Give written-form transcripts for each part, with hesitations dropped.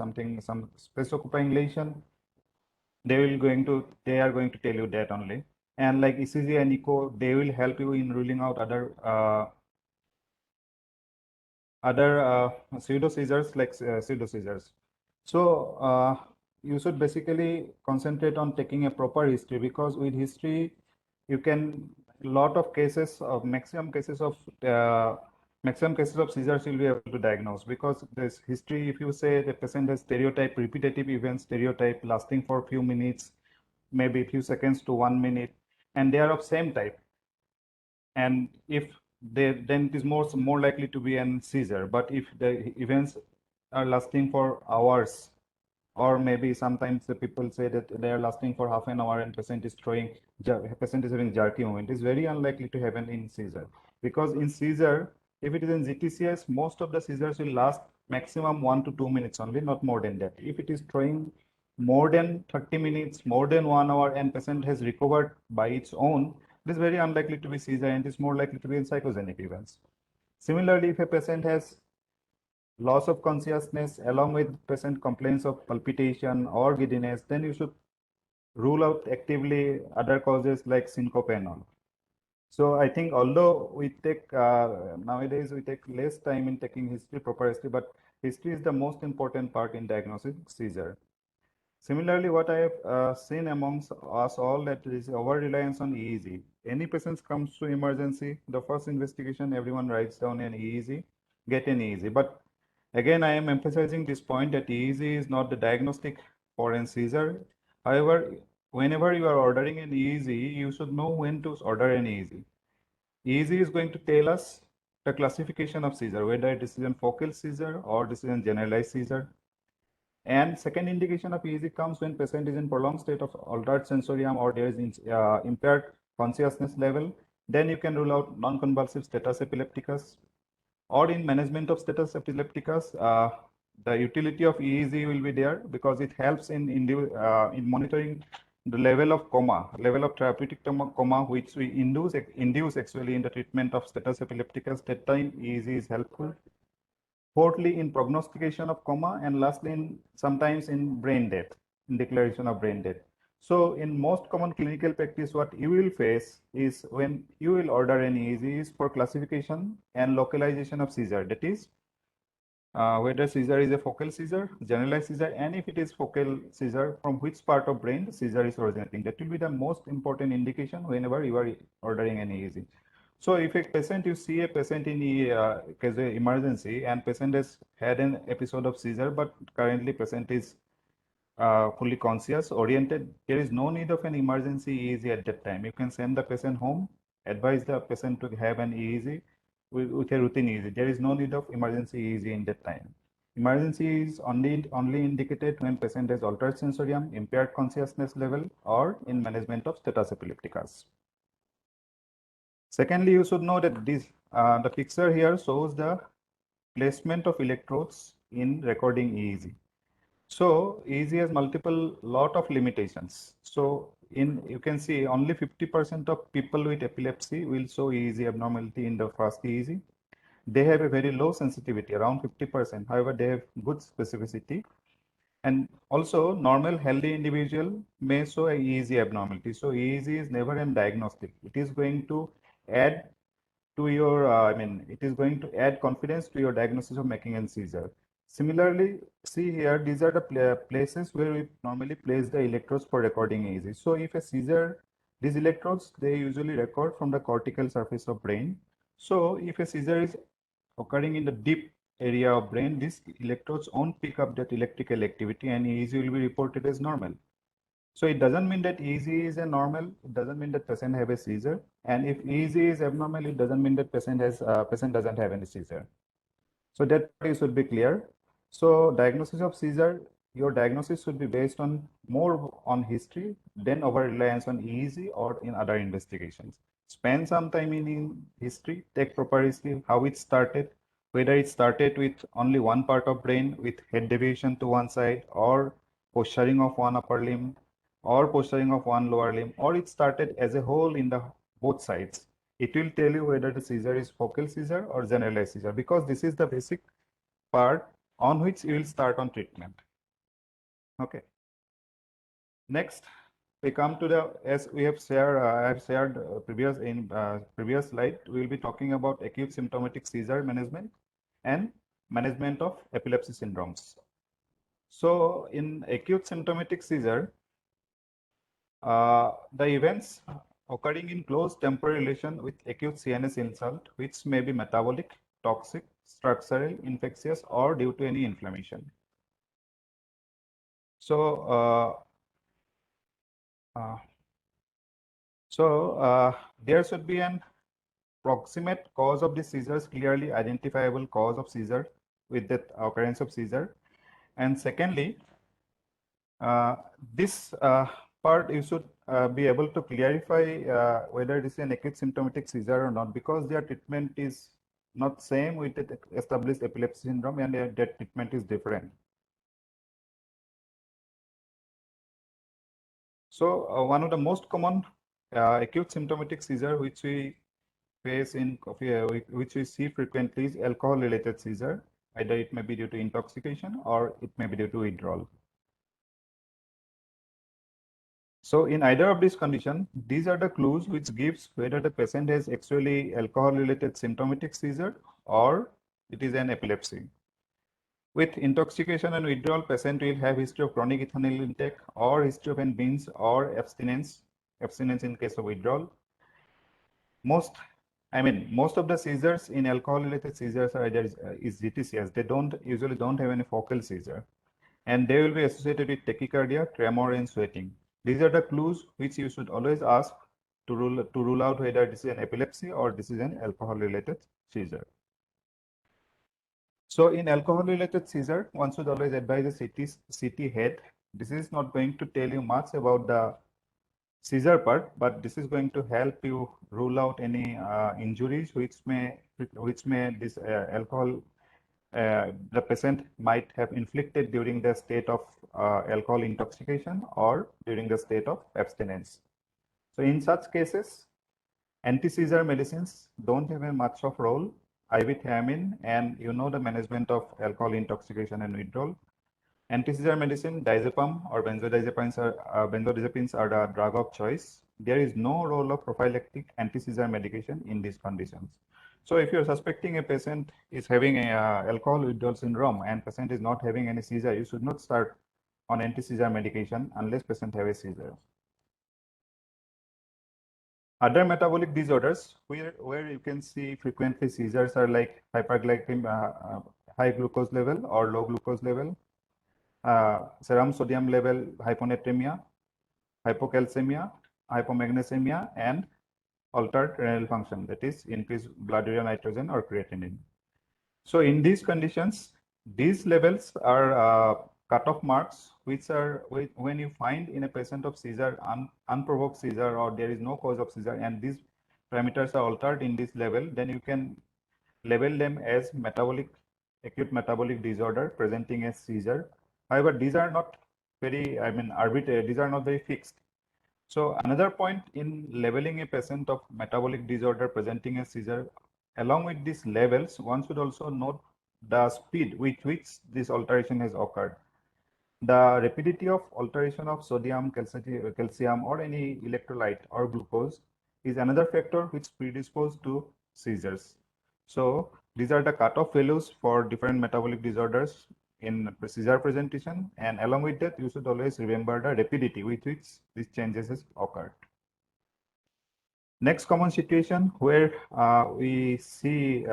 something, some space occupying lesion, they are going to tell you that only. And like ECG and echo, they will help you in ruling out other pseudo seizures, like pseudo seizures. So you should basically concentrate on taking a proper history, because with history you can lot of cases of maximum cases of seizures you'll be able to diagnose, because this history, if you say the patient has stereotype repetitive events, stereotype lasting for a few minutes, maybe a few seconds to 1 minute, and they are of same type, and if they, then it is more likely to be an seizure. But if the events are lasting for hours, or maybe sometimes the people say that they are lasting for half an hour and patient is having jerky movement, it's very unlikely to happen in seizure. Because in seizure, if it is in GTCS, most of the seizures will last maximum 1 to 2 minutes only, not more than that. If it is throwing more than 30 minutes, more than 1 hour, and patient has recovered by its own, it is very unlikely to be seizure, and it is more likely to be in psychogenic events. Similarly, if a patient has loss of consciousness along with patient complaints of palpitation or giddiness, then you should rule out actively other causes like syncope and all. So I think although we take nowadays we take less time in taking history, proper history, but history is the most important part in diagnosing seizure. Similarly, what I have seen amongst us all, that there is over reliance on EEG. Any patient comes to emergency, the first investigation, everyone writes down an EEG, get an EEG. But again, I am emphasizing this point that EEG is not the diagnostic for a seizure. However, whenever you are ordering an EEG, you should know when to order an EEG. EEG is going to tell us the classification of seizure, whether it is a focal seizure or this is a generalized seizure. And second indication of EEG comes when patient is in prolonged state of altered sensorium, or there is impaired consciousness level. Then you can rule out non-convulsive status epilepticus. Or in management of status epilepticus, the utility of EEG will be there, because it helps in monitoring the level of coma, level of therapeutic coma, which we induce actually in the treatment of status epilepticus. That time EEG is helpful. Fourthly, in prognostication of coma, and lastly, sometimes in brain death, in declaration of brain death. So in most common clinical practice, what you will face is when you will order an EEG is for classification and localization of seizure. That is, whether seizure is a focal seizure, generalized seizure, and if it is focal seizure, from which part of brain the seizure is originating. That will be the most important indication whenever you are ordering an EEG. So if a patient, you see a patient in case of emergency, and patient has had an episode of seizure, but currently patient is fully conscious, oriented, there is no need of an emergency EEG at that time. You can send the patient home, advise the patient to have an EEG with a routine EEG. There is no need of emergency EEG in that time. Emergency is only indicated when patient has altered sensorium, impaired consciousness level, or in management of status epilepticus. Secondly, you should know that this the picture here shows the placement of electrodes in recording EEG. So EEG has lot of limitations. So you can see only 50% of people with epilepsy will show EEG abnormality in the first EEG. They have a very low sensitivity, around 50%. However, they have good specificity. And also, normal healthy individual may show a EEG abnormality. So EEG is never a diagnostic. It is going to add to your, it is going to add confidence to your diagnosis of making a seizure. Similarly, see here, these are the places where we normally place the electrodes for recording EEG. So if a seizure, these electrodes, they usually record from the cortical surface of brain. So if a seizure is occurring in the deep area of brain, these electrodes won't pick up that electrical activity, and EEG will be reported as normal. So it doesn't mean that EEG is a normal. It doesn't mean that patient have a seizure. And if EEG is abnormal, it doesn't mean that patient doesn't have any seizure. So that should be clear. So diagnosis of seizure, your diagnosis should be based on more on history than over reliance on EEG or in other investigations. Spend some time in history, take proper history, how it started, whether it started with only one part of brain with head deviation to one side, or posturing of one upper limb, or posturing of one lower limb, or it started as a whole in the both sides. It will tell you whether the seizure is focal seizure or generalized seizure, because this is the basic part on which you will start on treatment. Okay. Next, we come to the, as we have shared, I have shared previous slide, we will be talking about acute symptomatic seizure management and management of epilepsy syndromes. So in acute symptomatic seizure, the events occurring in close temporal relation with acute CNS insult, which may be metabolic, toxic, structural, infectious, or due to any inflammation. So, there should be an proximate cause of the seizures, clearly identifiable cause of seizure with the occurrence of seizure. And secondly, this part you should be able to clarify whether it is an acute symptomatic seizure or not, because their treatment is not same with the established epilepsy syndrome, and their treatment is different. So one of the most common acute symptomatic seizure which we face in which we see frequently is alcohol-related seizure. Either it may be due to intoxication or it may be due to withdrawal. So in either of these conditions, these are the clues which gives whether the patient has actually alcohol-related symptomatic seizure or it is an epilepsy. With intoxication and withdrawal, patient will have history of chronic ethanol intake or history of binge or abstinence in case of withdrawal. Most of the seizures in alcohol-related seizures are either is GTCS. They usually don't have any focal seizure, and they will be associated with tachycardia, tremor, and sweating. These are the clues which you should always ask to rule out whether this is an epilepsy or this is an alcohol-related seizure. So in alcohol-related seizure, one should always advise a CT head. This is not going to tell you much about the seizure part, but this is going to help you rule out any injuries which may this alcohol the patient might have inflicted during the state of alcohol intoxication or during the state of abstinence. So in such cases, anti-seizure medicines don't have a much of role. IV thiamine and the management of alcohol intoxication and withdrawal. Anti-seizure medicine, diazepam or benzodiazepines are the drug of choice. There is no role of prophylactic anti-seizure medication in these conditions. So if you're suspecting a patient is having a alcohol withdrawal syndrome and patient is not having any seizure, you should not start on anti-seizure medication unless patient have a seizure. Other metabolic disorders where you can see frequently seizures are like hyperglycemia, high glucose level or low glucose level, serum sodium level hyponatremia, hypocalcemia, hypomagnesemia, and altered renal function, that is increased blood urea nitrogen or creatinine. So in these conditions, these levels are cutoff marks which are when you find in a patient of seizure unprovoked seizure or there is no cause of seizure and these parameters are altered in this level, then you can label them as acute metabolic disorder presenting as seizure. However, these are not very arbitrary, these are not very fixed. So another point in labeling a patient of metabolic disorder presenting a seizure, along with these levels, one should also note the speed with which this alteration has occurred. The rapidity of alteration of sodium, calcium, or any electrolyte or glucose is another factor which predisposes to seizures. So these are the cutoff values for different metabolic disorders in seizure presentation, and along with that, you should always remember the rapidity with which these changes has occurred. Next common situation where we see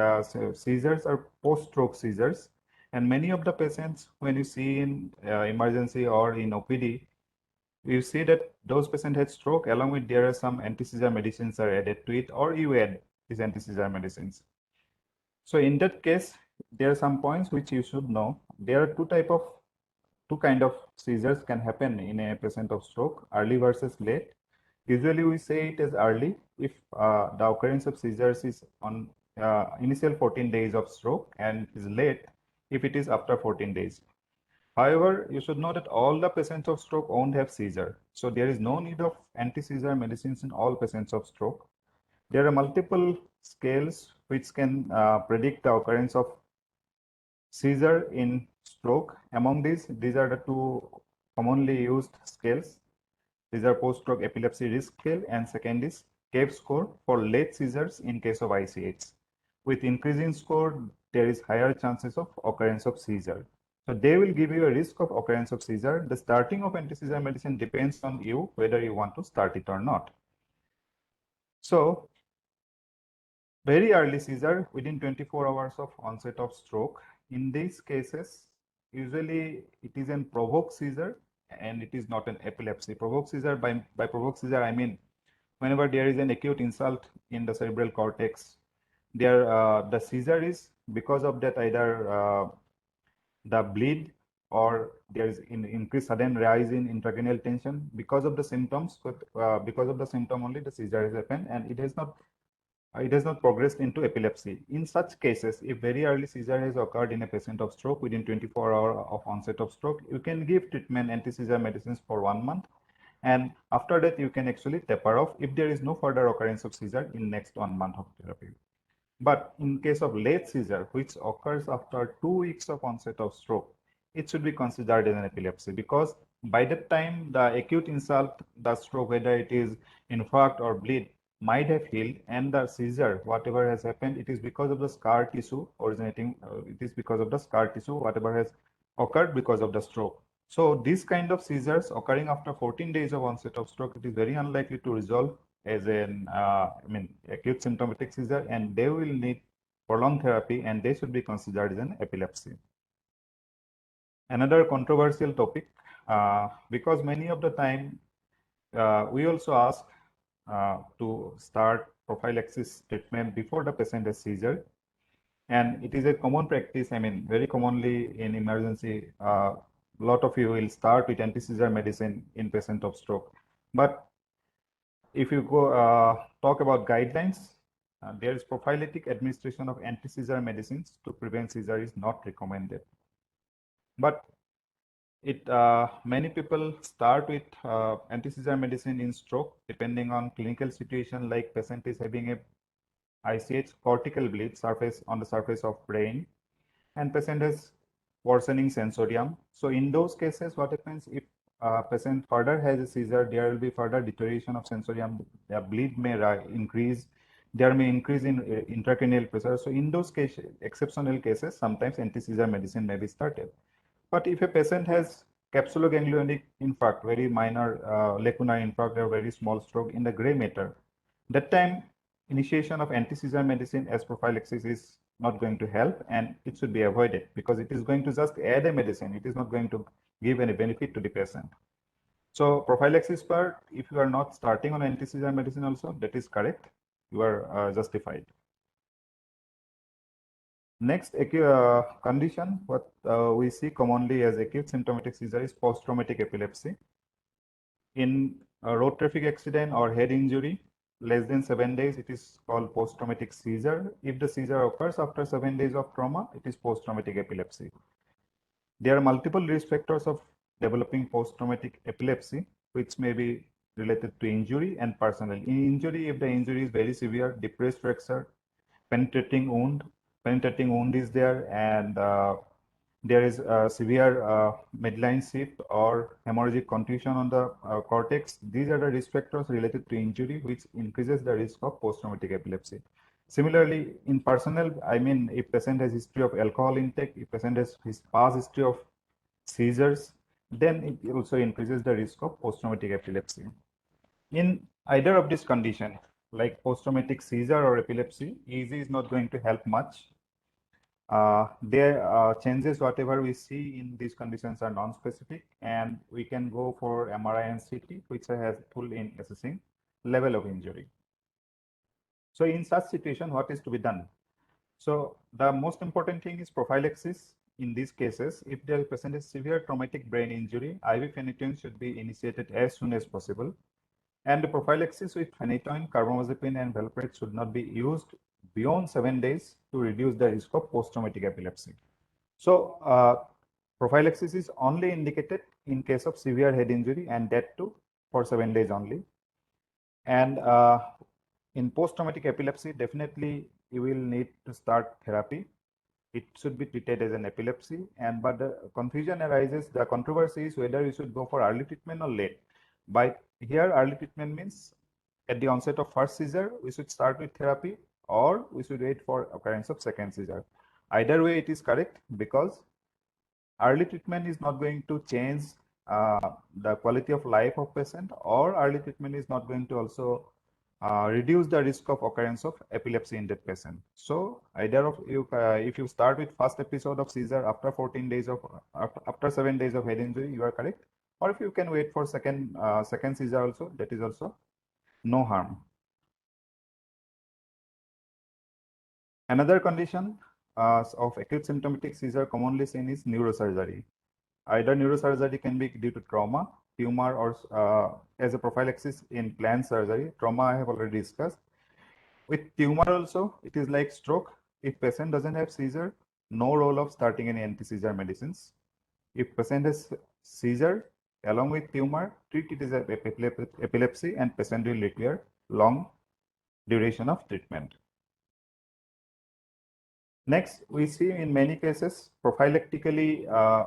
seizures are post-stroke seizures, and many of the patients, when you see in emergency or in OPD, you see that those patients had stroke, along with there are some anti-seizure medicines are added to it, or you add these anti-seizure medicines. So in that case, there are some points which you should know. There are two kind of seizures can happen in a patient of stroke, early versus late. Usually we say it as early if the occurrence of seizures is on initial 14 days of stroke, and is late if it is after 14 days. However, you should know that all the patients of stroke won't have seizure. So there is no need of anti-seizure medicines in all patients of stroke. There are multiple scales which can predict the occurrence of seizure in stroke. Among these are the two commonly used scales. These are post-stroke epilepsy risk scale, and second is CAVE score for late seizures in case of ICH. With increasing score, there is higher chances of occurrence of seizure. So they will give you a risk of occurrence of seizure. The starting of anti-seizure medicine depends on you whether you want to start it or not. So very early seizure within 24 hours of onset of stroke. In these cases, usually it is a provoked seizure and it is not an epilepsy. Provoked seizure, by provoked seizure, I mean whenever there is an acute insult in the cerebral cortex, the seizure is because of that either the bleed or there is increased sudden rise in intracranial tension because of the symptoms. Because of the symptom only the seizure has happened and it has not progressed into epilepsy. In such cases, if very early seizure has occurred in a patient of stroke within 24 hours of onset of stroke, you can give treatment anti-seizure medicines for 1 month. And after that, you can actually taper off if there is no further occurrence of seizure in next 1 month of therapy. But in case of late seizure, which occurs after 2 weeks of onset of stroke, it should be considered as an epilepsy because by that time, the acute insult, the stroke, whether it is infarct or bleed, might have healed, and the seizure, whatever has happened, it is because of the scar tissue it is because of the scar tissue, whatever has occurred because of the stroke. So these kind of seizures occurring after 14 days of onset of stroke, it is very unlikely to resolve as an acute symptomatic seizure, and they will need prolonged therapy and they should be considered as an epilepsy. Another controversial topic, because many of the time we also ask to start prophylaxis treatment before the patient has seizure. And it is a common practice, very commonly in emergency, a lot of you will start with anti-seizure medicine in patient of stroke. But if you go talk about guidelines, there is prophylactic administration of anti-seizure medicines to prevent seizure is not recommended. But many people start with anti-seizure medicine in stroke depending on clinical situation, like patient is having a ICH cortical bleed on the surface of brain, and patient has worsening sensorium. So in those cases, what happens if patient further has a seizure, there will be further deterioration of sensorium, the bleed may increase, there may increase in intracranial pressure. So in those cases, exceptional cases, sometimes anti-seizure medicine may be started. But if a patient has capsuloganglionic infarct, very minor lacunar infarct or very small stroke in the gray matter, that time initiation of anti-seizure medicine as prophylaxis is not going to help and it should be avoided because it is going to just add a medicine. It is not going to give any benefit to the patient. So prophylaxis part, if you are not starting on anti-seizure medicine also, that is correct. You are justified. Next condition, what we see commonly as acute symptomatic seizure is post-traumatic epilepsy. In a road traffic accident or head injury, less than 7 days, it is called post-traumatic seizure. If the seizure occurs after 7 days of trauma, it is post-traumatic epilepsy. There are multiple risk factors of developing post-traumatic epilepsy, which may be related to injury and personal. In injury, if the injury is very severe, depressed fracture, penetrating wound is there, and there is a severe midline shift or hemorrhagic contusion on the cortex. These are the risk factors related to injury, which increases the risk of post-traumatic epilepsy. Similarly, in personnel, if patient has history of alcohol intake, if patient has his past history of seizures, then it also increases the risk of post-traumatic epilepsy. In either of these conditions, like post-traumatic seizure or epilepsy, EEG is not going to help much. Changes whatever we see in these conditions are non-specific, and we can go for MRI and CT, which are helpful in assessing level of injury. So in such situation, what is to be done? So the most important thing is prophylaxis. In these cases, if there is present a severe traumatic brain injury, IV phenytoin should be initiated as soon as possible. And the prophylaxis with phenytoin, carbamazepine, and valproate should not be used beyond 7 days to reduce the risk of post-traumatic epilepsy. So prophylaxis is only indicated in case of severe head injury, and that too for 7 days only. And in post-traumatic epilepsy, definitely you will need to start therapy it should be treated as an epilepsy. But the confusion arises, the controversy is whether you should go for early treatment or late. By here, early treatment means at the onset of first seizure, we should start with therapy, or we should wait for occurrence of second seizure. Either way, it is correct, because early treatment is not going to change the quality of life of patient, or early treatment is not going to also reduce the risk of occurrence of epilepsy in that patient. So either of you, if you start with first episode of seizure after 14 days of, after 7 days of head injury, you are correct. Or if you can wait for second seizure also, that is also no harm. Another condition of acute symptomatic seizure commonly seen is neurosurgery. Either neurosurgery can be due to trauma, tumor, or as a prophylaxis in planned surgery. Trauma I have already discussed. With tumor also, it is like stroke. If patient doesn't have seizure, no role of starting any anti-seizure medicines. If patient has seizure along with tumor, treat it as epilepsy, and patient will require long duration of treatment. Next, we see in many cases, prophylactically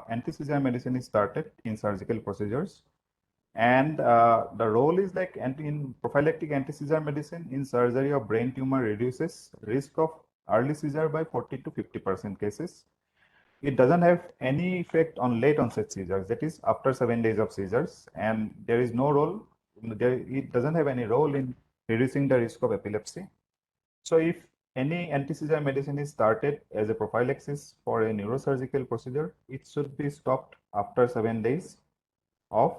anti-seizure medicine is started in surgical procedures. And the role is like in prophylactic anti-seizure medicine in surgery of brain tumor reduces risk of early seizure by 40 to 50% cases. It doesn't have any effect on late onset seizures, that is after 7 days of seizures, and there is no role, it doesn't have any role in reducing the risk of epilepsy. So if any anti-seizure medicine is started as a prophylaxis for a neurosurgical procedure, it should be stopped after 7 days of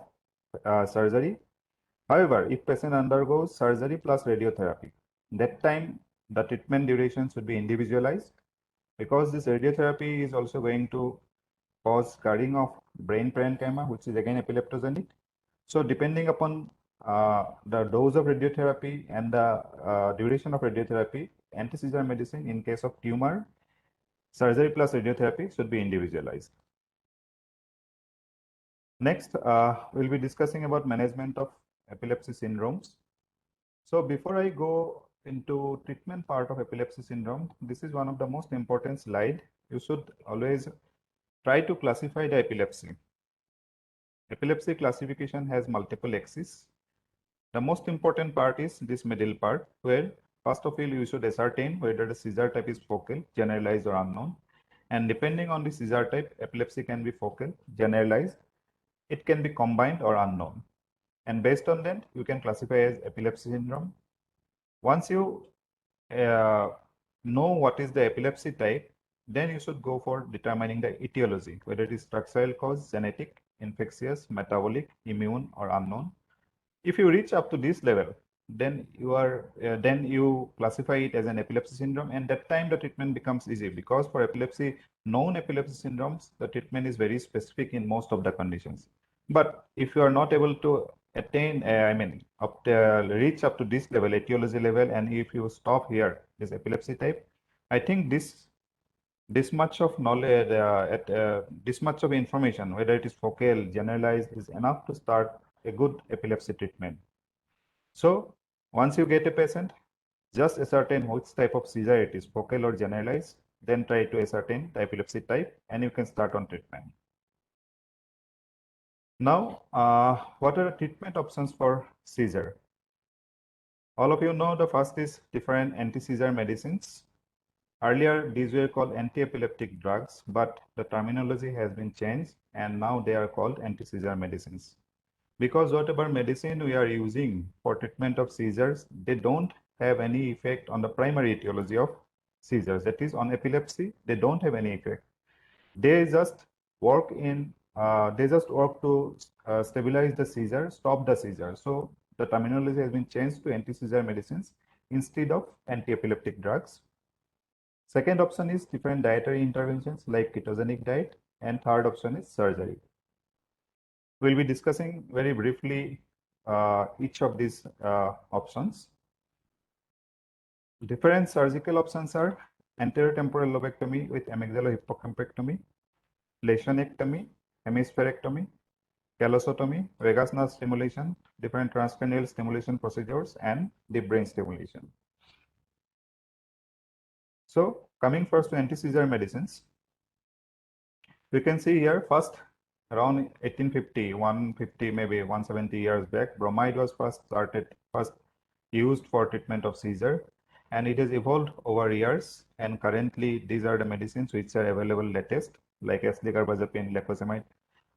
surgery. However, if patient undergoes surgery plus radiotherapy, that time the treatment duration should be individualized, because this radiotherapy is also going to cause scarring of brain parenchyma, which is again epileptogenic. So depending upon the dose of radiotherapy and the duration of radiotherapy, anti-seizure medicine in case of tumor, surgery plus radiotherapy should be individualized. Next, we'll be discussing about management of epilepsy syndromes. So before I go into treatment part of epilepsy syndrome, this is one of the most important slide. You should always try to classify the epilepsy. Epilepsy classification has multiple axes. The most important part is this middle part, where first of all you should ascertain whether the seizure type is focal, generalized, or unknown. And depending on the seizure type, epilepsy can be focal, generalized, it can be combined, or unknown. And based on that, you can classify as epilepsy syndrome. Once you know what is the epilepsy type, then you should go for determining the etiology, whether it is structural cause, genetic, infectious, metabolic, immune, or unknown. If you reach up to this level, then you classify it as an epilepsy syndrome, and that time the treatment becomes easy, because for epilepsy, known epilepsy syndromes, the treatment is very specific in most of the conditions. But if you are not able to attain, reach up to this level, etiology level, and if you stop here, this epilepsy type, I think this much of knowledge, this much of information, whether it is focal, generalized, is enough to start a good epilepsy treatment. So once you get a patient, just ascertain which type of seizure it is, focal or generalized, then try to ascertain the epilepsy type, and you can start on treatment. Now, what are the treatment options for seizure? All of you know the first is different anti-seizure medicines. Earlier, these were called anti-epileptic drugs, but the terminology has been changed, and now they are called anti-seizure medicines. Because whatever medicine we are using for treatment of seizures, they don't have any effect on the primary etiology of seizures. That is, on epilepsy, they don't have any effect. They just work to stabilize the seizure, stop the seizure. So the terminology has been changed to anti-seizure medicines instead of anti-epileptic drugs. Second option is different dietary interventions like ketogenic diet, and third option is surgery. We'll be discussing very briefly each of these options. Different surgical options are anterior temporal lobectomy with amygdalohypocampectomy, lesionectomy, hemispherectomy, callosotomy, vagus nerve stimulation, different transcranial stimulation procedures, and deep brain stimulation. So coming first to anti-seizure medicines, we can see here first around 1850, 150, maybe 170 years back, bromide was first used for treatment of seizure, and it has evolved over years, and currently these are the medicines which are available latest, like eslicarbazepine, lacosamide.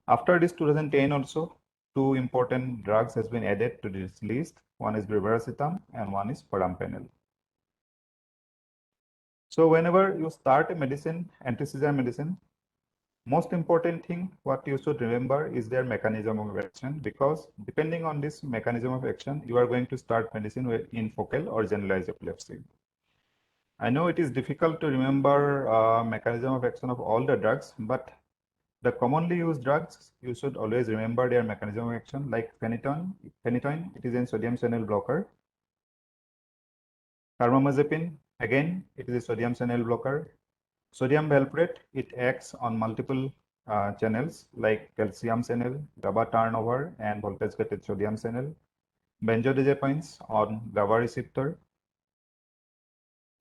After this 2010 also, two important drugs has been added to this list. One is brivaracetam and one is perampanel. So whenever you start a medicine, anti-seizure medicine, most important thing what you should remember is their mechanism of action, because depending on this mechanism of action, you are going to start medicine in focal or generalized epilepsy. I know it is difficult to remember mechanism of action of all the drugs, but the commonly used drugs, you should always remember their mechanism of action, like phenytoin. Phenytoin, it is a sodium channel blocker. Carbamazepine, again, it is a sodium channel blocker. Sodium valproate, it acts on multiple channels like calcium channel, GABA turnover, and voltage-gated sodium channel. Benzodiazepines on GABA receptor.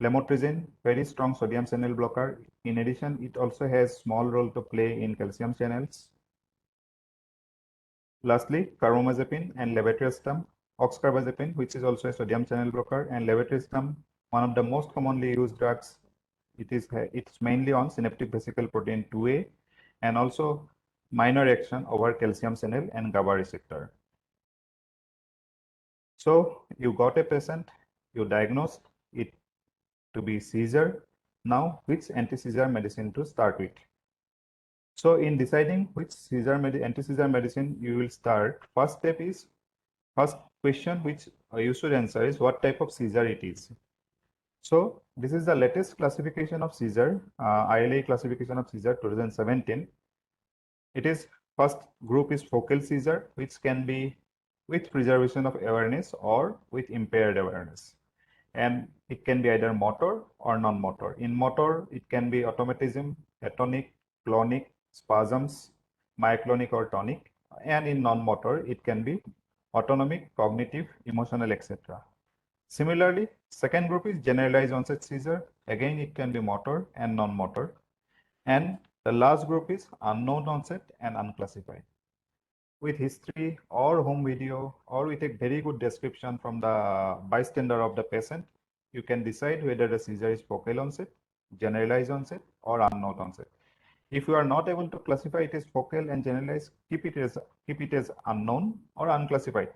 Lamotrigine, very strong sodium channel blocker. In addition, it also has small role to play in calcium channels. Lastly, carbamazepine and levetiracetam. Oxcarbazepine, which is also a sodium channel blocker, and levetiracetam, one of the most commonly used drugs. It's mainly on synaptic vesicle protein 2A, and also minor action over calcium channel and GABA receptor. So you got a patient, you diagnosed it to be seizure. Now, which anti-seizure medicine to start with? So in deciding which anti-seizure medicine you will start, first question which you should answer is what type of seizure it is. So this is the latest classification of seizure, ILA classification of seizure 2017. It is first group is focal seizure, which can be with preservation of awareness or with impaired awareness. And it can be either motor or non-motor. In motor, it can be automatism, atonic, clonic, spasms, myoclonic or tonic. And in non-motor, it can be autonomic, cognitive, emotional, etc. Similarly, second group is generalized onset seizure. Again, it can be motor and non-motor. And the last group is unknown onset and unclassified. With history or home video or with a very good description from the bystander of the patient, you can decide whether the seizure is focal onset, generalized onset, or unknown onset. If you are not able to classify it as focal and generalized, keep it as unknown or unclassified.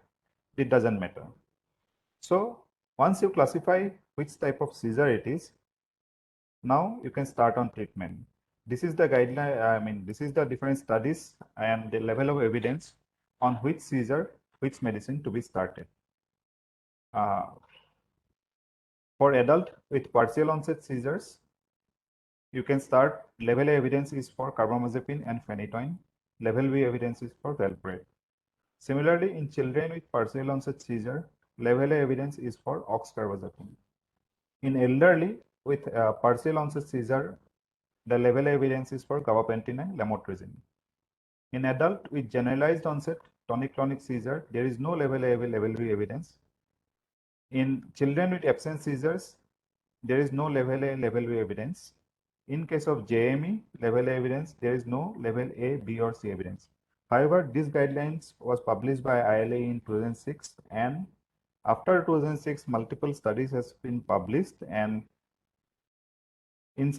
It doesn't matter. So once you classify which type of seizure it is, now you can start on treatment. This is the guideline, this is the different studies and the level of evidence on which seizure, which medicine to be started. For adult with partial onset seizures, you can start, level A evidence is for carbamazepine and phenytoin. Level B evidence is for valproate. Similarly, in children with partial onset seizure, level A evidence is for oxcarbazepine. In elderly with partial onset seizure, the level A evidence is for gabapentin and lamotrigine. In adult with generalized onset tonic-clonic seizure, there is no level A level B evidence. In children with absence seizures, there is no level A level B evidence. In case of JME level A evidence, there is no level A, B or C evidence. However, this guidelines was published by ILA in 2006, and after 2006, multiple studies has been published. And when you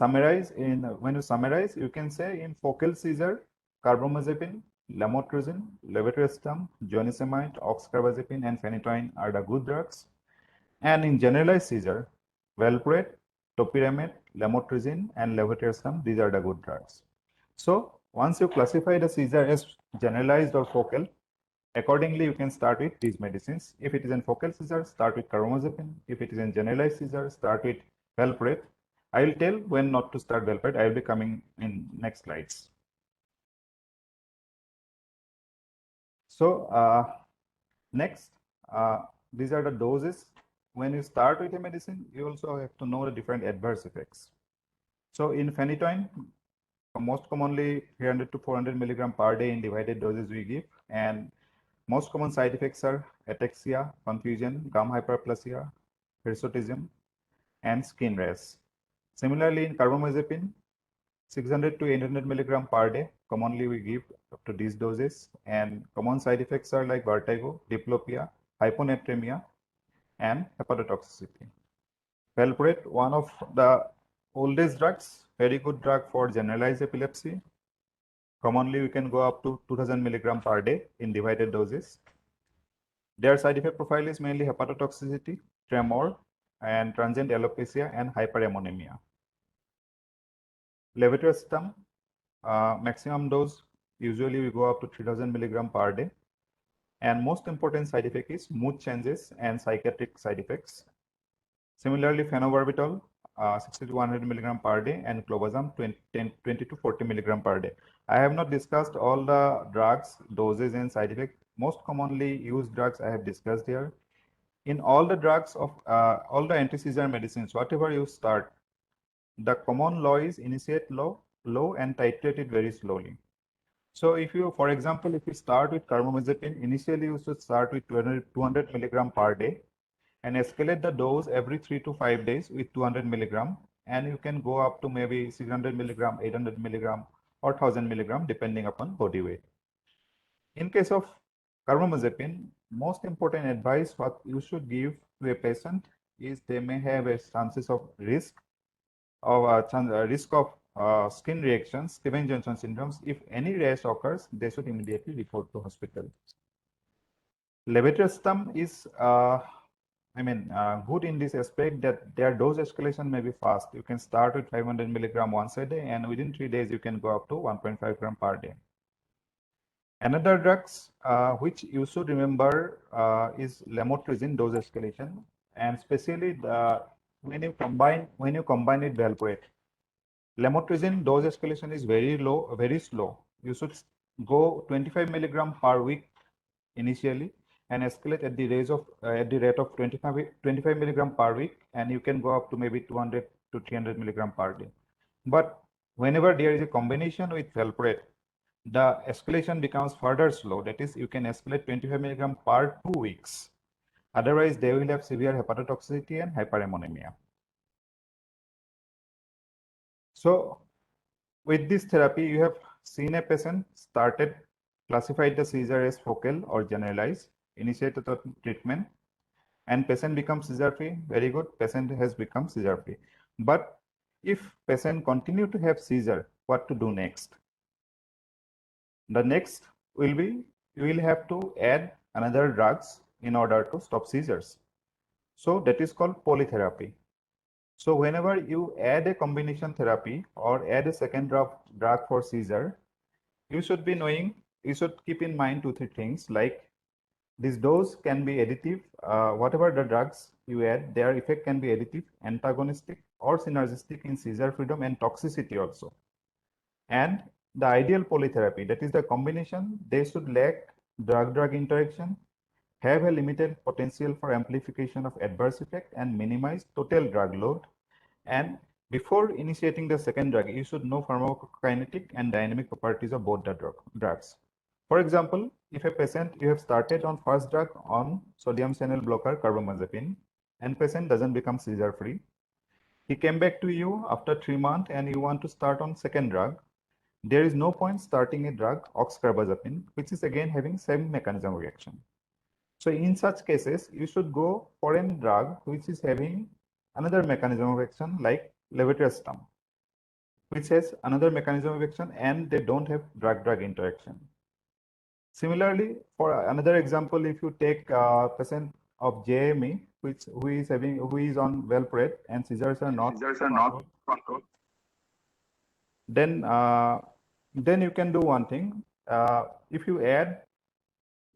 summarize, you can say in focal seizure, carbamazepine, lamotrigine, levetiracetam, zonisamide, oxcarbazepine, and phenytoin are the good drugs. And in generalized seizure, valproate, topiramate, lamotrigine, and levetiracetam, these are the good drugs. So once you classify the seizure as generalized or focal, accordingly you can start with these medicines. If it is in focal seizure, start with carbamazepine. If it is in generalized seizure, start with valproate. I will tell when not to start valproate. I will be coming in next slides. So next, these are the doses. When you start with a medicine, you also have to know the different adverse effects. So in phenytoin, most commonly 300 to 400 milligram per day in divided doses we give, and most common side effects are ataxia, confusion, gum hyperplasia, hirsutism, and skin rash. Similarly, in carbamazepine, 600 to 800 milligram per day, commonly we give up to these doses, and common side effects are like vertigo, diplopia, hyponatremia, and hepatotoxicity. Valproate, one of the oldest drugs, very good drug for generalized epilepsy. Commonly, we can go up to 2000 milligram per day in divided doses. Their side effect profile is mainly hepatotoxicity, tremor, and transient alopecia and hyperammonemia. Levetiracetam, maximum dose, usually we go up to 3000 milligram per day. And most important side effect is mood changes and psychiatric side effects. Similarly, phenobarbital, 60 to 100 milligram per day, and clobazam, 20 to 40 milligram per day. I have not discussed all the drugs, doses, and side effects. Most commonly used drugs I have discussed here. In all the drugs of all the anti-seizure medicines, whatever you start, the common law is initiate low and titrate it very slowly. So if you, for example, if you start with carbamazepine, initially you should start with 200 milligram per day and escalate the dose every 3 to 5 days with 200 milligram, and you can go up to maybe 600 milligram, 800 milligram, or 1000 milligram depending upon body weight. In case of carbamazepine, most important advice what you should give to a patient is they may have a chances of risk of skin reactions, Stevens-Johnson syndromes. If any rash occurs, they should immediately report to hospital. Levetiracetam is good in this aspect that their dose escalation may be fast. You can start with 500 milligram once a day, and within 3 days you can go up to 1.5 gram per day. Another drugs which you should remember is lamotrigine dose escalation, and especially when you combine it valproate. Lamotrigine dose escalation is very slow. You should go 25 milligram per week initially and escalate at the rate of 25 milligram per week, and you can go up to maybe 200 to 300 milligram per day. But whenever there is a combination with valproate, the escalation becomes further slow. That is, you can escalate 25 milligram per 2 weeks. Otherwise, they will have severe hepatotoxicity and hyperammonemia. So, with this therapy, you have seen a patient, started, classified the seizure as focal or generalized, initiated the treatment, and patient becomes seizure free. Very good, patient has become seizure free. But if patient continue to have seizure, what to do next? The next will be, you will have to add another drugs in order to stop seizures. So that is called polytherapy. So whenever you add a combination therapy or add a second drug for seizure, you should be knowing, you should keep in mind 2-3 things, like this dose can be additive. Whatever the drugs you add, their effect can be additive, antagonistic, or synergistic in seizure freedom and toxicity also. And the ideal polytherapy, that is the combination, they should lack drug-drug interaction, have a limited potential for amplification of adverse effect, and minimize total drug load. And before initiating the second drug, you should know pharmacokinetic and dynamic properties of both the drugs. For example, if a patient, you have started on first drug on sodium channel blocker carbamazepine, and patient doesn't become seizure free, he came back to you after 3 months and you want to start on second drug, there is no point starting a drug oxcarbazepine, which is again having same mechanism of reaction. So in such cases, you should go for a drug which is having another mechanism of action like levetiracetam, which has another mechanism of action and they don't have drug-drug interaction. Similarly, for another example, if you take a patient of JME, who is on valproate and seizures are not controlled, then you can do one thing. If you add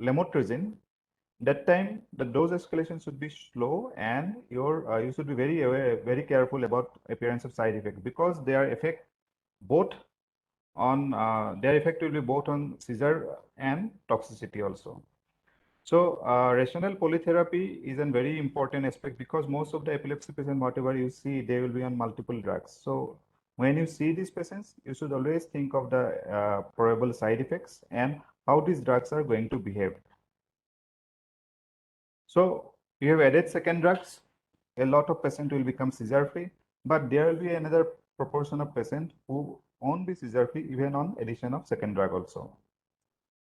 lamotrigine, that time the dose escalation should be slow, and you should be very careful about appearance of side effects, because their effect will be both on seizure and toxicity also. So rational polytherapy is a very important aspect, because most of the epilepsy patients, whatever you see, they will be on multiple drugs. So when you see these patients, you should always think of the probable side effects and how these drugs are going to behave. So you have added second drugs, a lot of patients will become seizure free. But there will be another proportion of patients who won't be seizure-free even on addition of second drug also.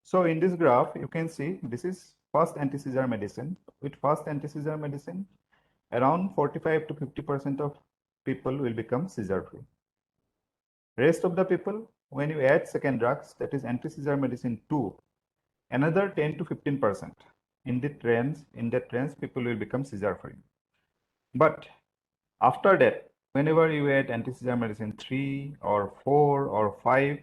So in this graph, you can see this is first anti-seizure medicine. With first anti-seizure medicine, around 45 to 50% of people will become seizure-free. Rest of the people, when you add second drugs, that is anti-seizure medicine 2, another 10 to 15%. In that range, people will become seizure-free. But after that, whenever you add anti-seizure medicine 3 or 4 or 5,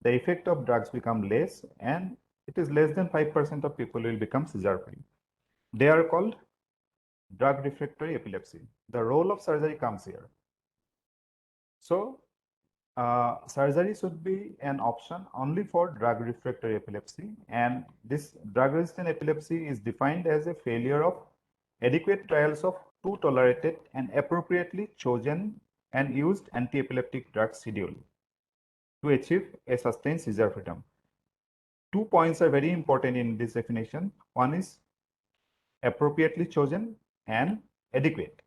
the effect of drugs become less, and it is less than 5% of people will become seizure-free. They are called drug refractory epilepsy. The role of surgery comes here. So surgery should be an option only for drug refractory epilepsy, and this drug resistant epilepsy is defined as a failure of adequate trials of two tolerated and appropriately chosen and used anti-epileptic drug schedule to achieve a sustained seizure freedom. 2 points are very important in this definition. One is appropriately chosen and adequate.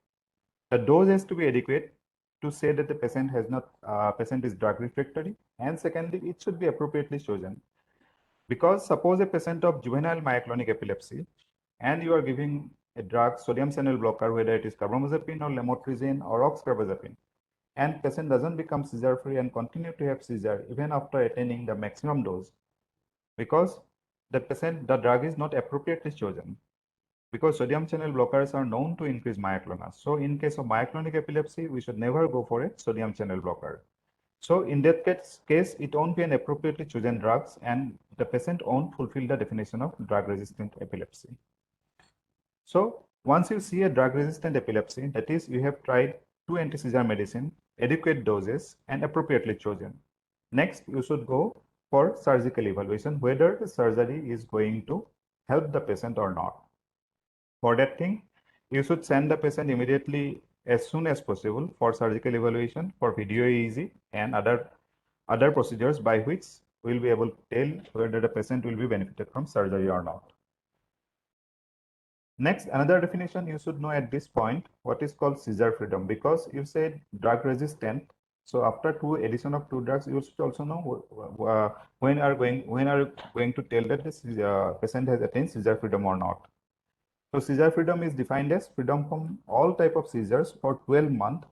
The dose has to be adequate to say that the patient is drug refractory, and secondly, it should be appropriately chosen. Because suppose a patient of juvenile myoclonic epilepsy and you are giving a drug, sodium channel blocker, whether it is carbamazepine or lamotrigine or oxcarbazepine, and patient doesn't become seizure free and continue to have seizure even after attaining the maximum dose, because the drug is not appropriately chosen, because sodium channel blockers are known to increase myoclonus. So in case of myoclonic epilepsy, we should never go for a sodium channel blocker. So in that case, it won't be an appropriately chosen drugs, and the patient won't fulfill the definition of drug-resistant epilepsy. So once you see a drug-resistant epilepsy, that is, you have tried 2 anti-seizure medicine, adequate doses, and appropriately chosen. Next, you should go for surgical evaluation, whether the surgery is going to help the patient or not. For that thing, you should send the patient immediately as soon as possible for surgical evaluation, for video EEG and other procedures by which we will be able to tell whether the patient will be benefited from surgery or not. Next, another definition you should know at this point, what is called seizure freedom, because you said drug resistant. So after addition of 2 drugs, you should also know when are you going to tell that this patient has attained seizure freedom or not. So seizure freedom is defined as freedom from all type of seizures for 12 months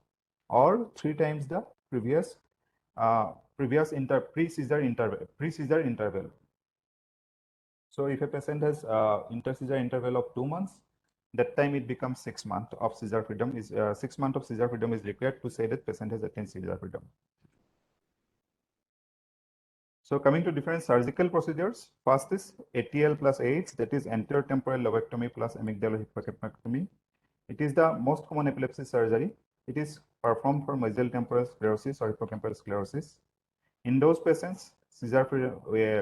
or 3 times the previous pre-seizure interval. So if a patient has interseizure interval of 2 months, that time it becomes 6 months of seizure freedom. 6 months of seizure freedom is required to say that patient has attained seizure freedom. So coming to different surgical procedures, first is ATL plus AIDS, that is anterior temporal lobectomy plus amygdalohippocapectomy. It is the most common epilepsy surgery. It is performed for mesial temporal sclerosis or hippocampal sclerosis. In those patients, seizure freedom,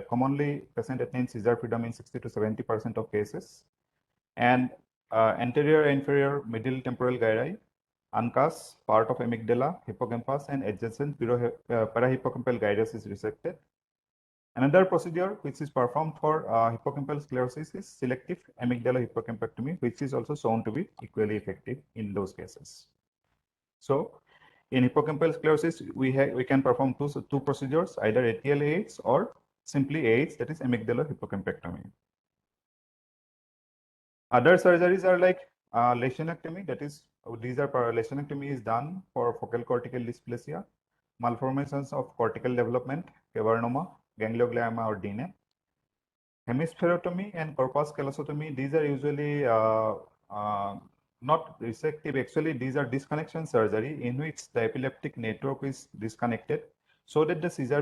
commonly patient attains seizure freedom in 60 to 70% of cases. And anterior, inferior, middle temporal gyri, uncus, part of amygdala, hippocampus, and adjacent parahippocampal gyrus is resected. Another procedure which is performed for hippocampal sclerosis is selective amygdalohippocapectomy, which is also shown to be equally effective in those cases. So in hippocampal sclerosis, we can perform two procedures, either ATL-AH or simply AH, that is amygdalohippocapectomy. Other surgeries are like lesionectomy, that is, lesionectomy is done for focal cortical dysplasia, malformations of cortical development, cavernoma, ganglioglioma, or DNA. Hemispherotomy and corpus callosotomy, these are usually not resective. Actually, these are disconnection surgery in which the epileptic network is disconnected so that the seizure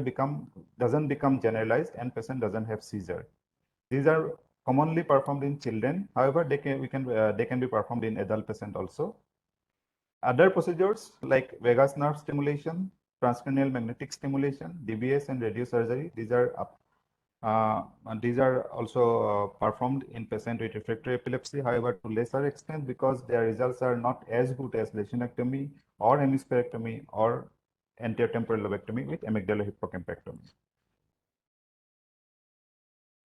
doesn't become generalized and patient doesn't have seizure. These are commonly performed in children. However, they can be performed in adult patient also. Other procedures like vagus nerve stimulation, transcranial magnetic stimulation, DBS, and radiosurgery, these are also performed in patients with refractory epilepsy, however, to lesser extent, because their results are not as good as lesionectomy or hemispherectomy or anterior temporal lobectomy with amygdalohippocapectomy.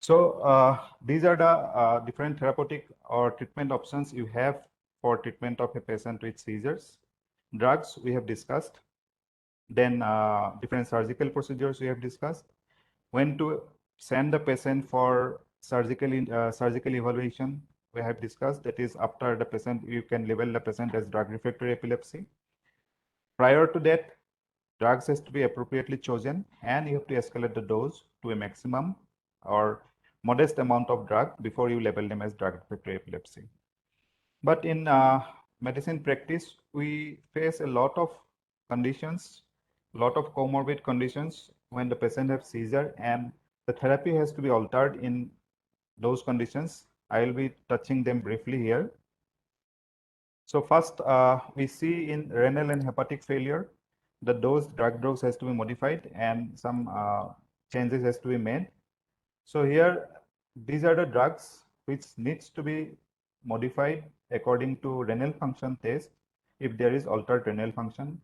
So these are the different therapeutic or treatment options you have for treatment of a patient with seizures. Drugs we have discussed. Then different surgical procedures we have discussed. When to send the patient for surgical evaluation we have discussed. That is, after the patient, you can label the patient as drug refractory epilepsy. Prior to that, drugs has to be appropriately chosen, and you have to escalate the dose to a maximum or modest amount of drug before you label them as drug refractory epilepsy. But in medicine practice, we face a lot of conditions, a lot of comorbid conditions when the patient has seizure, and the therapy has to be altered in those conditions. I will be touching them briefly here. So first, we see in renal and hepatic failure, the drug dose has to be modified and some changes has to be made. So here, these are the drugs which needs to be modified according to renal function test if there is altered renal function: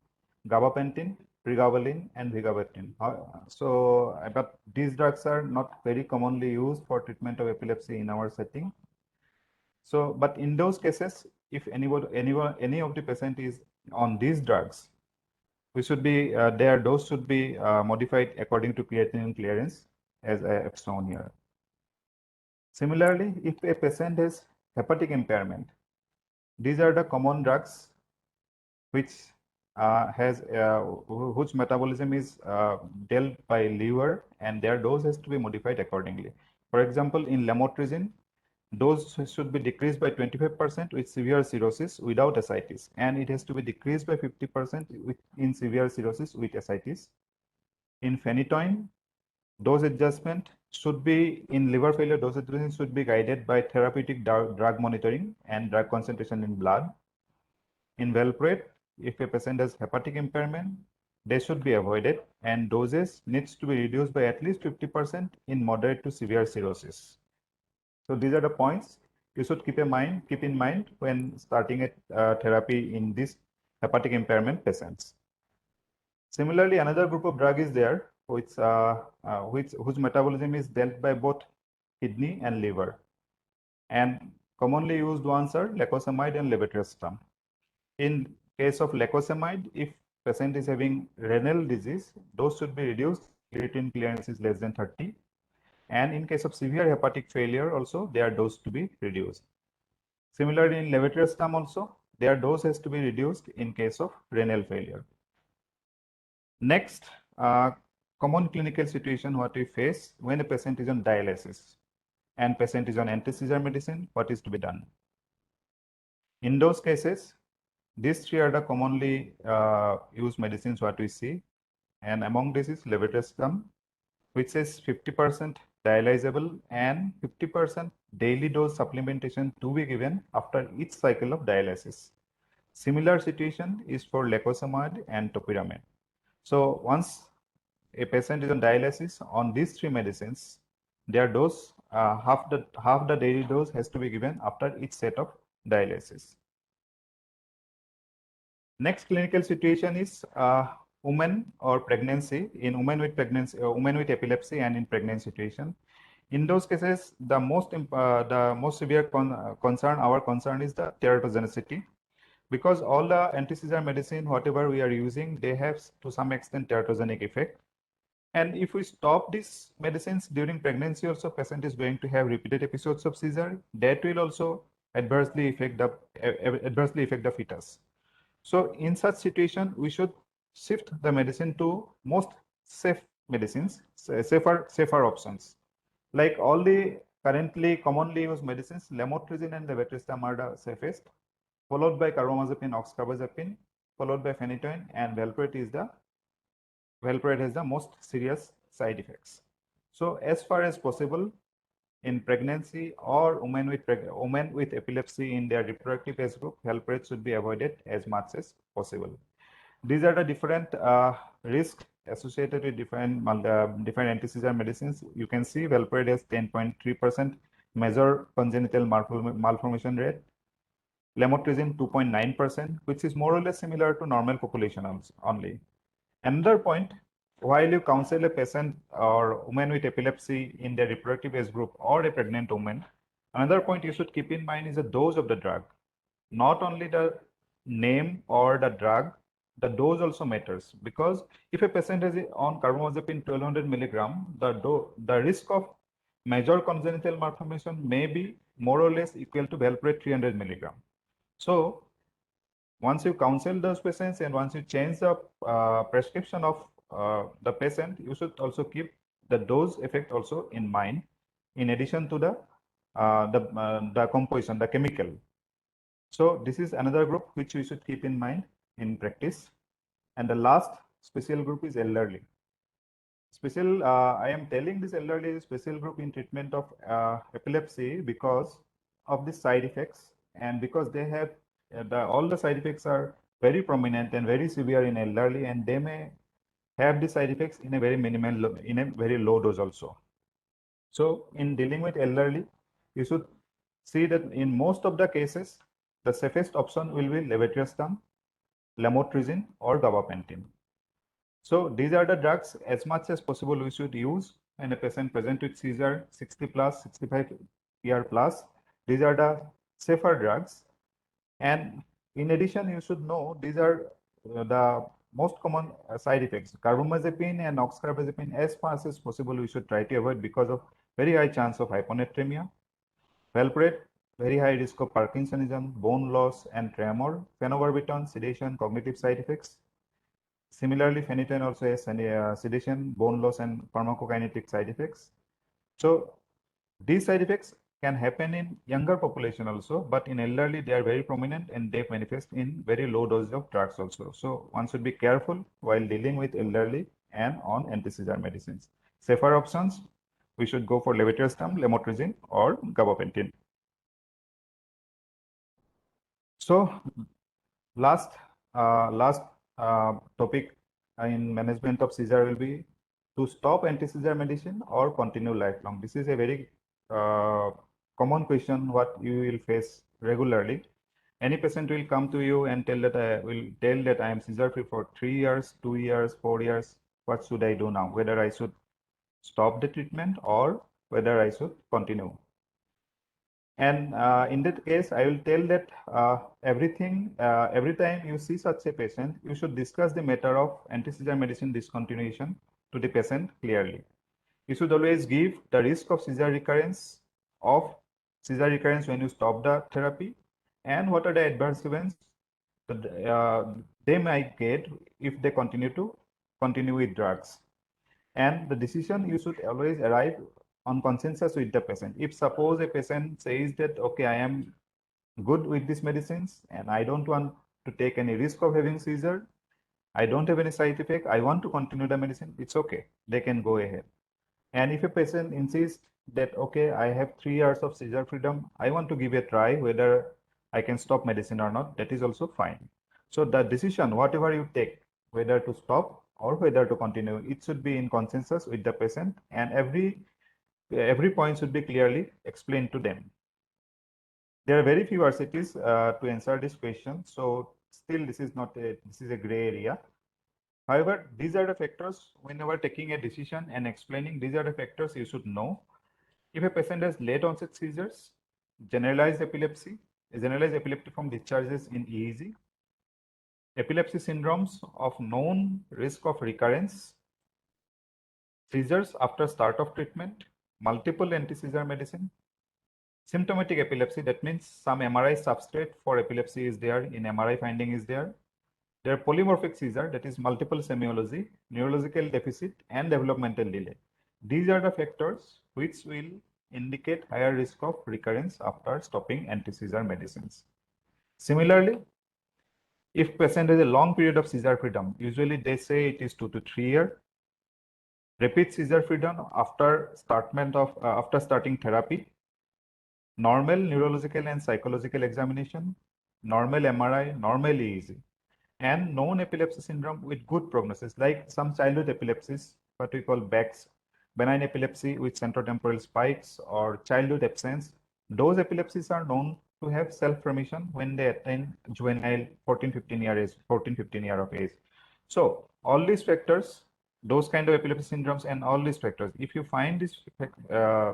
gabapentin, pregabalin, and vigabatrin. But these drugs are not very commonly used for treatment of epilepsy in our setting. So, but in those cases, if any of the patient is on these drugs, we should be their dose should be modified according to creatinine clearance, as I have shown here. Similarly, if a patient has hepatic impairment, these are the common drugs which whose metabolism is dealt by liver, and their dose has to be modified accordingly. For example, in lamotrigine, dose should be decreased by 25% with severe cirrhosis without ascites, and it has to be decreased by 50% in severe cirrhosis with ascites. In phenytoin, dose adjustment should be in liver failure. Dose adjustment should be guided by therapeutic drug monitoring and drug concentration in blood. In valproate, if a patient has hepatic impairment, they should be avoided, and doses needs to be reduced by at least 50% in moderate to severe cirrhosis. So these are the points you should keep in mind when starting a therapy in these hepatic impairment patients. Similarly, another group of drug is there whose metabolism is dealt by both kidney and liver, and commonly used ones are lacosamide and levetiracetam. In case of lacosamide, if patient is having renal disease, dose should be reduced. Creatinine clearance is less than 30. And in case of severe hepatic failure also, their dose to be reduced. Similarly, in levetiracetam also, their dose has to be reduced in case of renal failure. Next, common clinical situation what we face when a patient is on dialysis and patient is on anti-seizure medicine, what is to be done? In those cases, these three are the commonly used medicines what we see, and among this is levetiracetam, which is 50% dialyzable and 50% daily dose supplementation to be given after each cycle of dialysis. Similar situation is for lacosamide and topiramate. So once a patient is on dialysis on these three medicines, their dose, half the daily dose has to be given after each set of dialysis. Next clinical situation is women or pregnancy. In women with pregnancy, women with epilepsy, and in pregnant situation. In those cases, the most severe concern is the teratogenicity, because all the anti-seizure medicine, whatever we are using, they have to some extent teratogenic effect. And if we stop these medicines during pregnancy, also patient is going to have repeated episodes of seizure. That will also adversely affect the fetus. So in such situation, we should shift the medicine to most safe medicines, safer options. Like all the currently commonly used medicines, lamotrigine and levetiracetam are the safest, followed by carbamazepine, oxcarbazepine, followed by phenytoin, and valproate has the most serious side effects. So as far as possible, in pregnancy or women with epilepsy in their reproductive age group, valproate should be avoided as much as possible. These are the different risks associated with different anti-seizure medicines. You can see valproate has 10.3% major congenital malformation rate. Lamotrigine 2.9%, which is more or less similar to normal population only. Another point, while you counsel a patient or woman with epilepsy in their reproductive age group or a pregnant woman, another point you should keep in mind is the dose of the drug. Not only the name or the drug, the dose also matters, because if a patient is on carbamazepine 1200 milligram, the risk of major congenital malformation may be more or less equal to valproate 300 milligram. So once you counsel those patients and once you change the prescription of the patient, you should also keep the dose effect also in mind, in addition to the composition, the chemical. So this is another group which we should keep in mind in practice. And the last special group is elderly. I am telling this elderly special group in treatment of epilepsy because of the side effects, and because they have all the side effects are very prominent and very severe in elderly, and they may have the side effects in a very minimal, in a very low dose also. So in dealing with elderly, you should see that in most of the cases, the safest option will be levetiracetam, lamotrigine, or gabapentin. So these are the drugs as much as possible we should use when a patient present with seizure 60 plus, 65 year plus. These are the safer drugs. And in addition, you should know these are the most common side effects. Carbamazepine and oxcarbazepine, as far as possible, we should try to avoid because of very high chance of hyponatremia. Valproate, very high risk of Parkinsonism, bone loss, and tremor. Phenobarbital, sedation, cognitive side effects. Similarly, phenytoin also has sedation, bone loss, and pharmacokinetic side effects. So these side effects can happen in younger population also, but in elderly they are very prominent and they manifest in very low doses of drugs also. So one should be careful while dealing with elderly and on anti-seizure medicines. Safer options, we should go for levetiracetam, lamotrigine, or gabapentin. So last topic in management of seizure will be to stop anti-seizure medicine or continue lifelong. This is a very common question what you will face regularly. Any patient will come to you and tell that I am seizure free for 3 years, 2 years, 4 years. What should I do now? Whether I should stop the treatment or whether I should continue. And in that case, I will tell that every time you see such a patient, you should discuss the matter of anti-seizure medicine discontinuation to the patient clearly. You should always give the risk of seizure recurrence when you stop the therapy, and what are the adverse events that they might get if they continue with drugs. And the decision you should always arrive on consensus with the patient. If suppose a patient says that, okay, I am good with these medicines and I don't want to take any risk of having seizure, I don't have any side effect, I want to continue the medicine, it's okay, they can go ahead. And if a patient insists that, okay, I have 3 years of seizure freedom, I want to give a try whether I can stop medicine or not, that is also fine. So the decision, whatever you take, whether to stop or whether to continue, it should be in consensus with the patient, and every point should be clearly explained to them. There are very few RCTs to answer this question, so still this is a gray area. However, these are the factors whenever taking a decision and explaining. These are the factors you should know. If a patient has late onset seizures, generalized epilepsy, generalized epileptiform discharges in EEG, epilepsy syndromes of known risk of recurrence, seizures after start of treatment, multiple anti-seizure medicine, symptomatic epilepsy, that means some MRI substrate for epilepsy is there, in MRI finding is there. There are polymorphic seizure, that is multiple semiology, neurological deficit, and developmental delay. These are the factors which will indicate higher risk of recurrence after stopping anti-seizure medicines. Similarly, if patient has a long period of seizure freedom, usually they say it is 2 to 3 years. Repeat seizure freedom after starting therapy, normal neurological and psychological examination, normal MRI, normal EEG, and known epilepsy syndrome with good prognosis, like some childhood epilepsies, what we call BECs, benign epilepsy with centrotemporal spikes, or childhood absence. Those epilepsies are known to have self-remission when they attain juvenile 14-15 year of age. So all these factors, those kind of epilepsy syndromes and all these factors, if you find these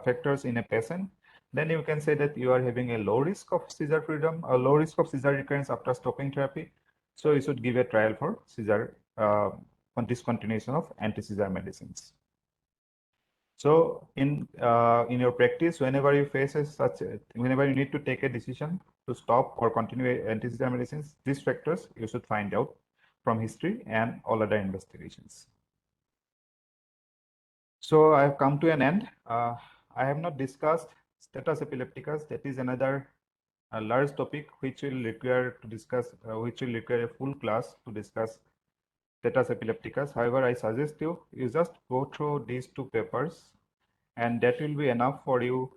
factors in a patient, then you can say that you are having a low risk of seizure freedom, a low risk of seizure recurrence after stopping therapy, So you should give a trial for seizure discontinuation of anti-seizure medicines. So in your practice, whenever you whenever you need to take a decision to stop or continue anti-seizure medicines, these factors you should find out from history and all other investigations. So I have come to an end. I have not discussed status epilepticus. That is another large topic which will require to discuss, which will require a full class to discuss status epilepticus. However, I suggest you just go through these two papers, and that will be enough for you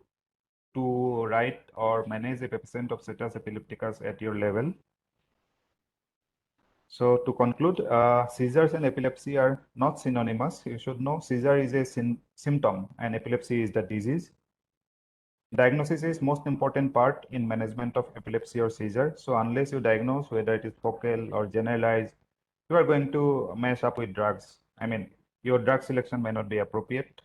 to write or manage a patient of status epilepticus at your level. So to conclude, seizures and epilepsy are not synonymous. You should know seizure is a symptom and epilepsy is the disease. Diagnosis is most important part in management of epilepsy or seizure. So unless you diagnose whether it is focal or generalized, you are going to mess up with drugs. I mean, your drug selection may not be appropriate.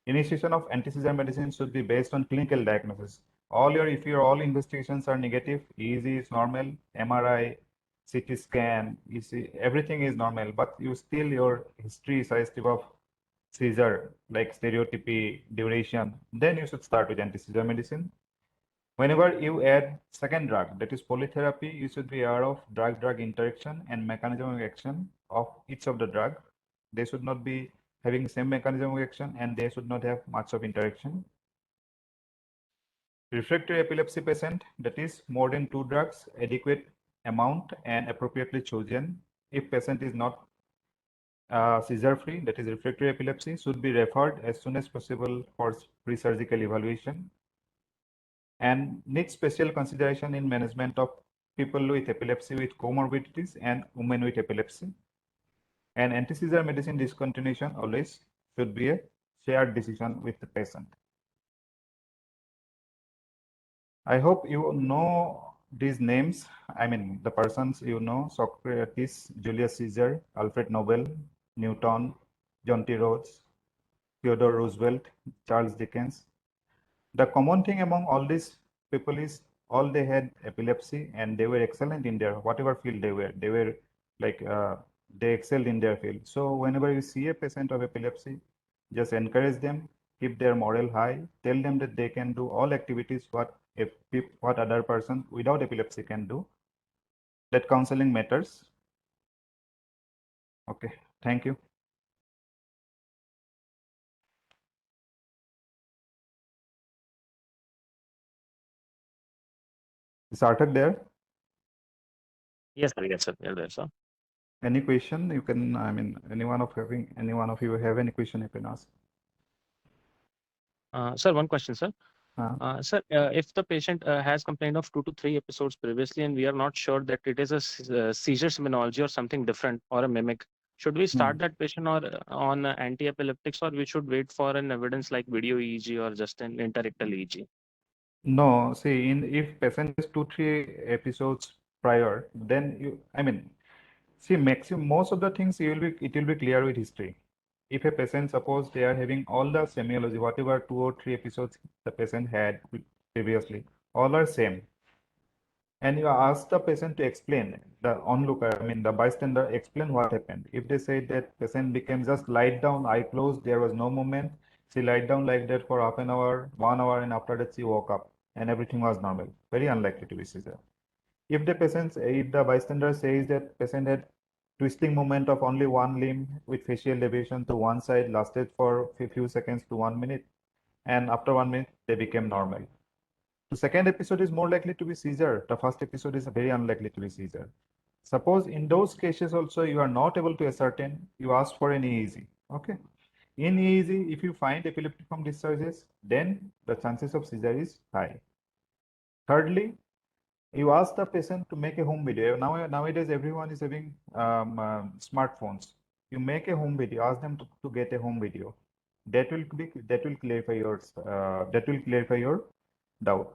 Initiation of anti-seizure medicine should be based on clinical diagnosis. If your all investigations are negative, EEG is normal, MRI, CT scan, EC, everything is normal, but your history is suggestive of seizure, like stereotypy, duration, then you should start with anti-seizure medicine. Whenever you add second drug, that is polytherapy, you should be aware of drug-drug interaction and mechanism of action of each of the drug. They should not be having the same mechanism of action and they should not have much of interaction. Refractory epilepsy patient, that is more than 2 drugs, adequate amount and appropriately chosen. If patient is not seizure-free, that is refractory epilepsy, should be referred as soon as possible for pre-surgical evaluation and needs special consideration in management of people with epilepsy with comorbidities and women with epilepsy. And anti-seizure medicine discontinuation always should be a shared decision with the patient. I hope you know these names. I mean, the persons you know: Socrates, Julius Caesar, Alfred Nobel, Newton, John T. Rhodes, Theodore Roosevelt, Charles Dickens. The common thing among all these people is all they had epilepsy and they were excellent in their whatever field they were. They were like they excelled in their field. So whenever you see a patient of epilepsy, just encourage them, keep their morale high, tell them that they can do all activities what other person without epilepsy can do. That counseling matters. Okay, thank you. Is Sarthak there? Yes, sir. Yes, sir. You're there, sir. Any question you can, I mean, any one of you have any question you can ask. Sir, one question, sir. Uh, Sir, if the patient has complained of 2 to 3 episodes previously, and we are not sure that it is a seizure seminology or something different or a mimic, should we start that patient or on anti-epileptics, or we should wait for an evidence like video EEG or just an interictal EEG? No, see, if patient has 2-3 episodes prior, then I mean, see, most of the things it will be clear with history. If a patient, suppose they are having all the semiology, whatever 2 or 3 episodes the patient had previously, all are same, and you ask the patient to explain, the onlooker, I mean the bystander, explain what happened. If they say that patient became just lied down, eye closed, there was no movement, she lied down like that for half an hour, 1 hour, and after that she woke up and everything was normal, very unlikely to be seizure. If the bystander says that patient had twisting movement of only one limb with facial deviation to one side lasted for a few seconds to 1 minute, and after 1 minute they became normal. The second episode is more likely to be seizure. The first episode is very unlikely to be seizure. Suppose in those cases also you are not able to ascertain, you ask for an EEG. Okay. In EEG, if you find epileptiform discharges, then the chances of seizure is high. Thirdly, you ask the patient to make a home video. Nowadays, everyone is having smartphones. You make a home video. Ask them to get a home video. That will clarify your doubt.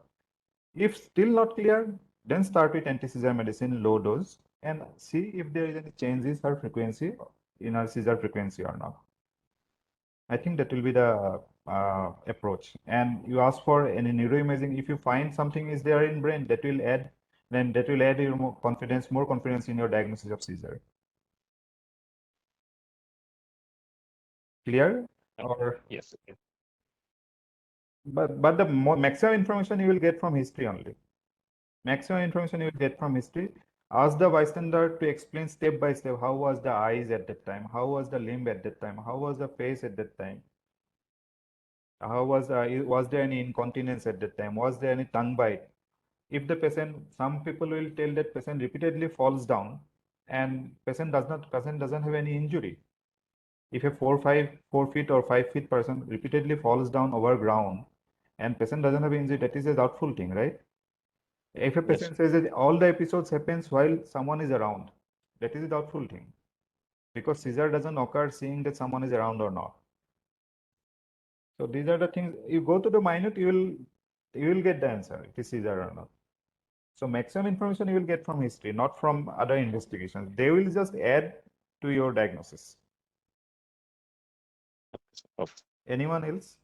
If still not clear, then start with anti-seizure medicine low dose and see if there is any changes or frequency in our seizure frequency or not. I think that will be the approach. And you ask for any neuroimaging. If you find something is there in brain, that will add then that will add your more confidence in your diagnosis of seizure. Clear? Or Yes. Okay. but the maximum information you will get from history only. Maximum information you will get from history. Ask the bystander to explain step by step how was the eyes at that time, how was the limb at that time, how was the face at that time, how was there any incontinence at that time, was there any tongue bite. If the patient, some people will tell that patient repeatedly falls down and patient doesn't have any injury. If a 4 feet or 5 feet person repeatedly falls down over ground and patient doesn't have injury, that is a doubtful thing, right? If a Yes. patient says that all the episodes happens while someone is around, that is a doubtful thing, because seizure doesn't occur seeing that someone is around or not. So these are the things. You go to the minute, you will get the answer if it's seizure or not. So maximum information you will get from history, not from other investigations. They will just add to your diagnosis. Perfect. Anyone else?